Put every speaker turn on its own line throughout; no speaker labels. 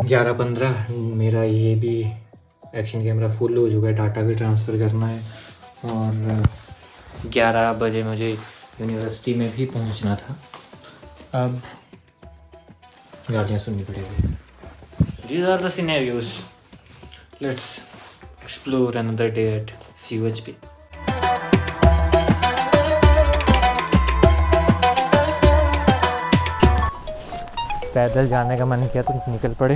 11:15 मेरा ये भी एक्शन कैमरा फुल हो चुका है, डाटा भी ट्रांसफ़र करना है और 11 बजे मुझे यूनिवर्सिटी में भी पहुंचना था। अब गालियाँ सुननी पड़ेगी। These are the scenarios. Let's explore another day at CUHP. पैदल जाने का मन किया तो निकल पड़े।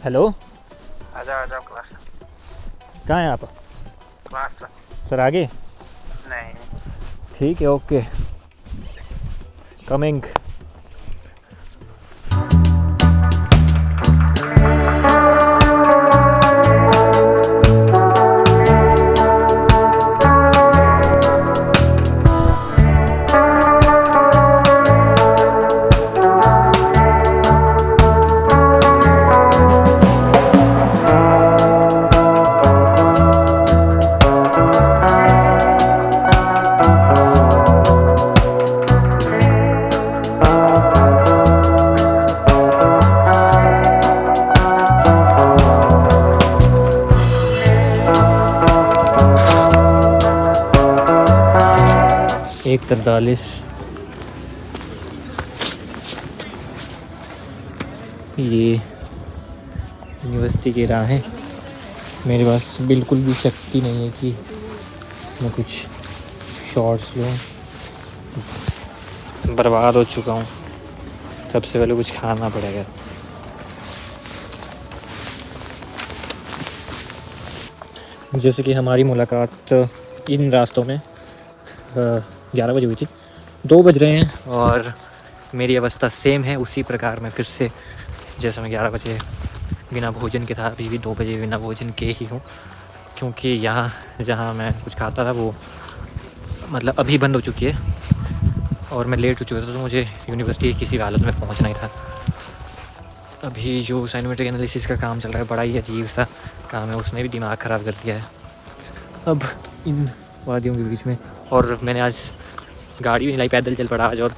हेलो,
आजा क्लास।
कहाँ हैं आप?
क्लास
सर आगे?
नहीं।
ठीक है, ओके, कमिंग। एक 43 ये यूनिवर्सिटी की राह है। मेरे पास बिल्कुल भी शक्ति नहीं है कि मैं कुछ शॉर्ट्स लूँ। बर्बाद हो चुका हूँ। सबसे पहले कुछ खाना पड़ेगा। जैसे कि हमारी मुलाकात इन रास्तों में 11 बजे हुई थी, 2 बज रहे हैं और मेरी अवस्था सेम है। उसी प्रकार मैं फिर से जैसे मैं 11 बजे बिना भोजन के था, अभी भी 2 बजे बिना भोजन के ही हूँ, क्योंकि यहाँ जहाँ मैं कुछ खाता था वो मतलब अभी बंद हो चुकी है और मैं लेट हो चुका था, तो मुझे यूनिवर्सिटी किसी हालत में पहुँचना ही था। अभी जो साइनोमेट्रिक एनालिसिस का काम चल रहा है, बड़ा ही अजीब सा काम है, उसने भी दिमाग ख़राब कर दिया है। अब इन वादियों के बीच में, और मैंने आज गाड़ी भी नहीं लाई, पैदल चल पड़ा आज, और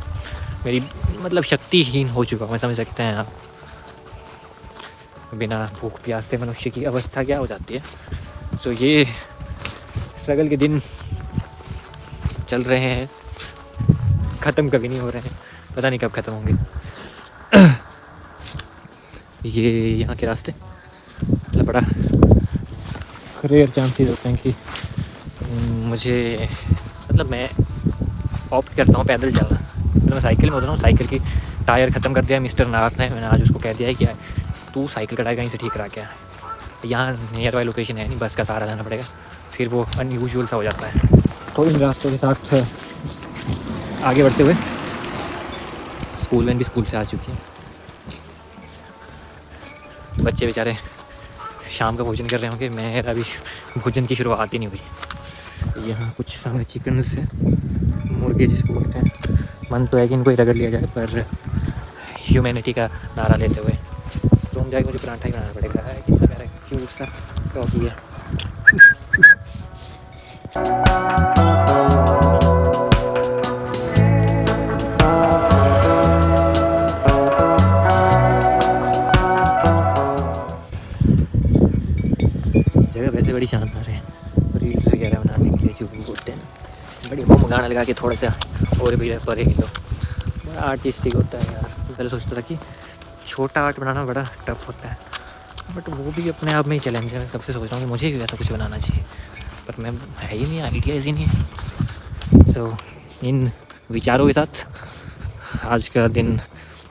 मेरी मतलब शक्तिहीन हो चुका हूँ, मैं समझ सकते हैं आप। बिना भूख प्यास से मनुष्य की अवस्था क्या हो जाती है। तो ये स्ट्रगल के दिन चल रहे हैं, ख़त्म कभी नहीं हो रहे हैं, पता नहीं कब ख़त्म होंगे। ये यहाँ के रास्ते मतलब बड़ा रेयर चांसेस होते हैं कि मुझे मतलब मैं ऑप्ट करता हूँ पैदल चलना। मतलब मैं साइकिल में होता हूँ, साइकिल की टायर ख़त्म कर दिया मिस्टर नाथ ने। मैंने आज उसको कह दिया है कि तू साइकिल का टायर कहीं से ठीक करा के आ। यहाँ नियर बाई लोकेशन है नहीं, बस का सहारा लेना पड़ेगा, फिर वो अनयूजुअल सा हो जाता है। तो इन रास्तों के साथ आगे बढ़ते हुए स्कूल वैन भी स्कूल से आ चुकी है। बच्चे बेचारे शाम का भोजन कर रहे होंगे, मेरा अभी भोजन की शुरुआत ही नहीं हुई। यहाँ कुछ सामने चिकन है, मुर्गे जिसको बोलते हैं। मन तो है कि इनको ही रगड़ लिया जाए, पर ह्यूमैनिटी का नारा लेते हुए तो हम जाएंगे, मुझे पराठा ही बनाना पड़ेगा। कितना प्यारा क्यूट सा डॉगी है। जगह वैसे बड़ी शानदार है, रील्स वगैरह बनाने के लिए जो भी बोलते हैं ना, बड़ी मुँह गाना लगा के थोड़ा सा और भी पर ही लो, बड़ा आर्टिस्टिक होता है यार। पहले सोचता था कि छोटा आर्ट बनाना बड़ा टफ होता है, बट वो भी अपने आप में ही चैलेंज है। मैं कब से सोच रहा हूँ कि मुझे भी ऐसा कुछ बनाना चाहिए, पर मैं है ही नहीं, आइडियाज़ ही नहीं है। तो इन विचारों के साथ आज का दिन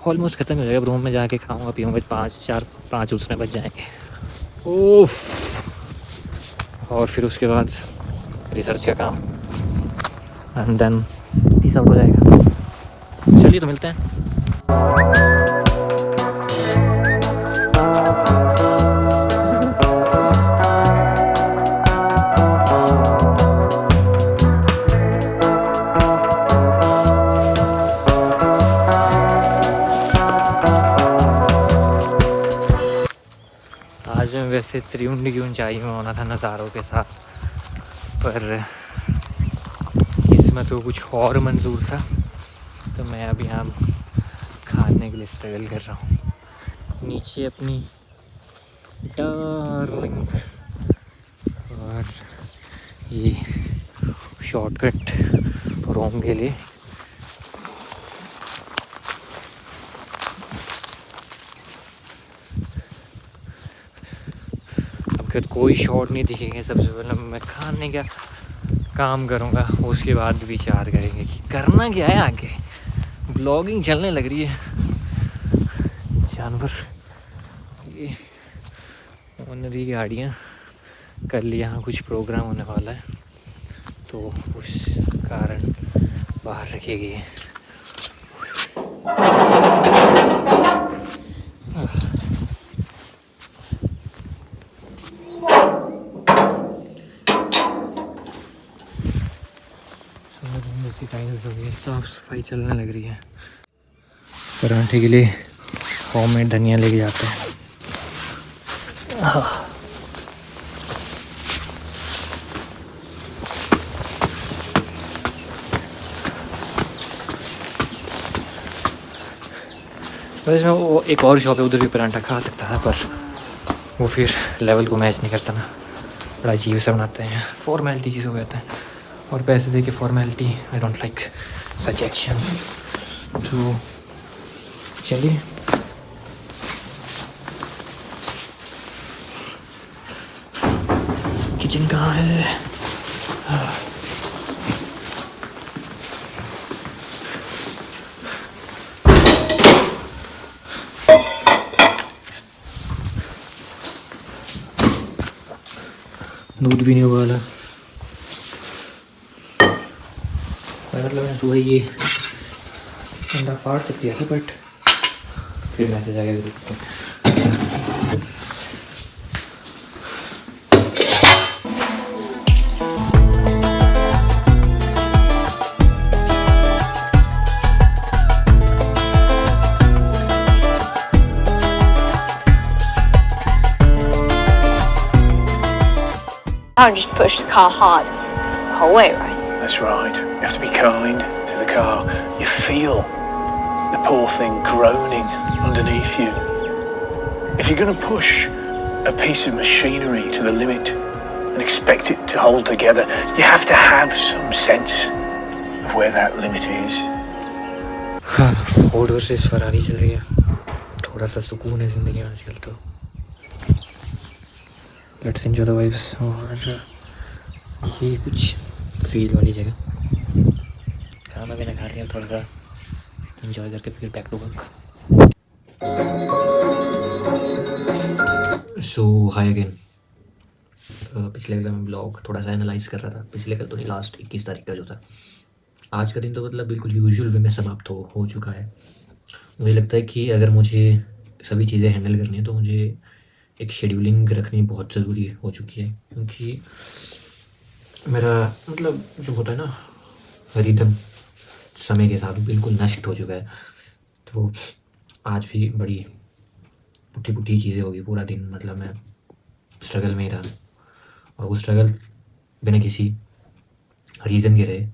ऑलमोस्ट ख़त्म हो जाएगा। रूम में जाके खाऊंगा पीऊँगा, 5 उसमें बच जाएंगे। ओफ। और फिर उसके बाद रिसर्च का काम, एंड देन ये सब हो जाएगा। चलिए तो मिलते हैं। आज मैं वैसे त्रिउंड की ऊंचाई में होना था नज़ारों के साथ, पर इसमें तो कुछ और मंजूर था, तो मैं अब यहाँ खाने के लिए स्ट्रगल कर रहा हूँ। नीचे अपनी डार्लिंग और ये शॉर्टकट रोम के लिए। अब फिर कोई शॉट नहीं दिखेंगे, सबसे पहले मैं खाने का काम करूँगा, उसके बाद विचार करेंगे कि करना क्या है आगे। ब्लॉगिंग चलने लग रही है। जानवर ये ऑनरी गाड़ियाँ, कल यहाँ कुछ प्रोग्राम होने वाला है तो उस कारण बाहर रखी गई है। साफ सफाई चलने लग रही है। पराठे के लिए होममेड धनिया लेके जाते हैं। वैसे मैं वो एक और शॉप है, उधर भी पराठा खा सकता था, पर वो फिर लेवल को मैच नहीं करता ना। बड़ा अजीब सा बनाते हैं, फॉर्मेलिटी चीज़ हो जाता है, और पैसे दे के formality, I don't like such actions. तो चलिए किचन कहाँ है? दूध भी नहीं उबाला। मतलब मैंने सुबह ये अंडा फाड़ सकती है, बट फिर मैसेज आ गया ग्रुप पर।
I would just push the car hard the whole way, right?
That's right. You have to be kind to the car. You feel the poor thing groaning underneath you. If you're going to push a piece of machinery to the limit and expect it to hold together, you have to have some sense of where that limit is.
Ford versus Ferrari चल रही है, थोड़ा सा सुकून है ज़िंदगी में आजकल तो। Let's enjoy the vibes. और ये कुछ फील वाली जगह, खाना पीना खा लिया, थोड़ा सा एंजॉय करके फिर back to work. So hi again. पिछले कल मैं ब्लॉग थोड़ा सा एनालाइज कर रहा था, पिछले कल तो नहीं, लास्ट 21 तारीख का जो था। आज का दिन तो मतलब बिल्कुल यूजुअल वे में समाप्त हो चुका है। मुझे लगता है कि अगर मुझे सभी चीज़ें हैंडल करनी है तो मुझे एक शेड्यूलिंग रखनी बहुत ज़रूरी हो चुकी है, क्योंकि मेरा मतलब जो होता है ना रिदम समय के साथ बिल्कुल नष्ट हो चुका है। तो आज भी बड़ी पुट्ठी चीज़ें होगी पूरा दिन, मतलब मैं स्ट्रगल में ही रहा, और वो स्ट्रगल बिना किसी रीज़न के रहे,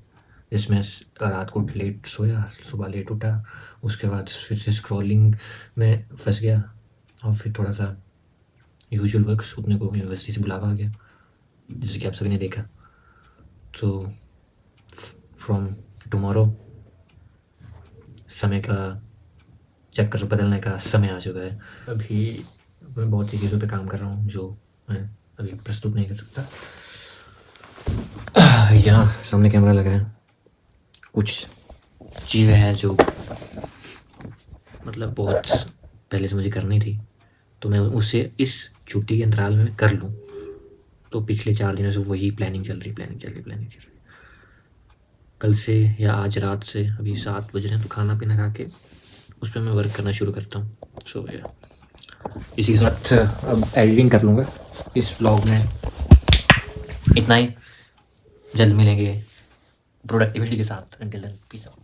जिसमें रात को लेट सोया, सुबह लेट उठा, उसके बाद फिर से स्क्रॉलिंग में फंस गया, और फिर थोड़ा सा यूजुअल वर्क सुनने को यूनिवर्सिटी से बुलावा आ गया, जैसे कि आप सभी ने देखा। तो फ्रॉम टुमारो समय का चक्कर बदलने का समय आ चुका है। अभी मैं बहुत सी चीज़ों पे काम कर रहा हूँ जो मैं अभी प्रस्तुत नहीं कर सकता। यहाँ सामने कैमरा लगा है, कुछ चीज़ें हैं जो मतलब बहुत पहले से मुझे करनी थी, तो मैं उसे इस छुट्टी के अंतराल में कर लूँ। तो पिछले 4 दिनों से वही प्लानिंग चल रही। कल से या आज रात से, अभी 7 बज रहे हैं, तो खाना पीना खा के उस पर मैं वर्क करना शुरू करता हूँ। सो या इसी के साथ अब एडिटिंग कर लूँगा इस व्लॉग में। इतना ही, जल्द मिलेंगे प्रोडक्टिविटी के साथ। Until then peace out.